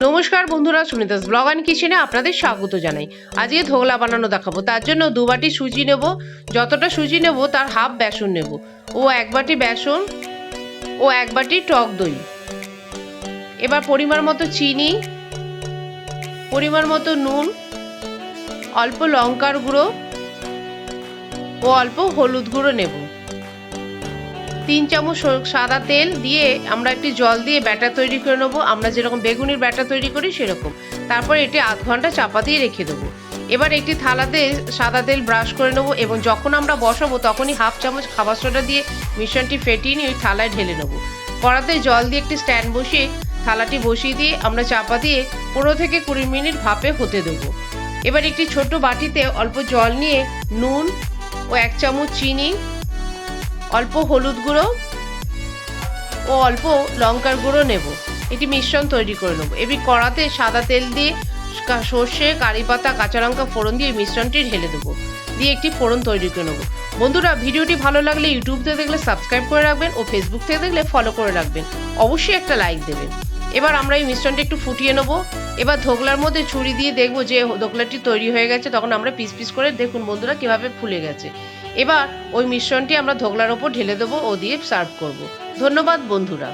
নমস্কার বন্ধুরা, সুনিতাস blog and কিচেনে আপনাদের স্বাগত জানাই। আজকে ধোকলা বানানো দেখাবো। তার জন্য 2 বাটি সুজি নেব। যতটা সুজি নেব তার হাফ বেসন নেব। ও 1 বাটি বেসন ও 1 বাটি টক দই। এবার পরিমাণ মতো চিনি, পরিমাণ মতো নুন, অল্প লঙ্কার গুঁড়ো ও অল্প হলুদ গুঁড়ো নেব। 3 চামচ সাদা তেল দিয়ে আমরা একটি জল দিয়ে ব্যাটার তৈরি করে নেবো। আমরা যেরকম বেগুনের ব্যাটার তৈরি করি সেরকম। তারপর এটি আধ ঘন্টা চাপা দিয়ে রেখে দেবো। এবার একটি থালাতে সাদা তেল ব্রাশ করে নেবো এবং যখন আমরা বসাবো তখনই হাফ চামচ খাবার সোডা দিয়ে মিশ্রণটি ফেটিয়ে নিয়ে ওই থালায় ঢেলে নেবো। কড়াতে জল দিয়ে একটি স্ট্যান্ড বসিয়ে থালাটি বসিয়ে দিয়ে আমরা চাপা দিয়ে 15 থেকে 20 মিনিট ভাপে হতে দেবো। এবার একটি ছোট বাটিতে অল্প জল নিয়ে নুন ও 1 চামচ চিনি, অল্প হলুদ গুঁড়ো ও অল্প লঙ্কার গুঁড়ো নেব। এটি মিশ্রণ তৈরি করে নেব। এবার কড়াতে সাদা তেল দিয়ে সর্ষে, কারি পাতা, কাঁচা লঙ্কা ফোড়ন দিয়ে মিশ্রণটি ঢেলে দেবো। দিয়ে একটি ফোড়ন তৈরি করে নেব। বন্ধুরা, ভিডিওটি ভালো লাগলে ইউটিউব থেকে দেখলে সাবস্ক্রাইব করে রাখবেন ও ফেসবুক থেকে দেখলে ফলো করে রাখবেন। অবশ্যই একটা লাইক দেবেন। এবার আমরা এই মিশ্রণটা একটু ফুটিয়ে নেব। এবার ধোকলার মধ্যে ছুরি দিয়ে দেখবো যে ধোকলাটি তৈরি হয়ে গেছে। তখন আমরা পিস পিস করে দেখুন বন্ধুরা কীভাবে ফুলে গেছে। এবার ওই মিশ্রণটি আমরা ধোকলার ওপর ঢেলে দেবো ও দিয়ে সার্ভ করব। ধন্যবাদ বন্ধুরা।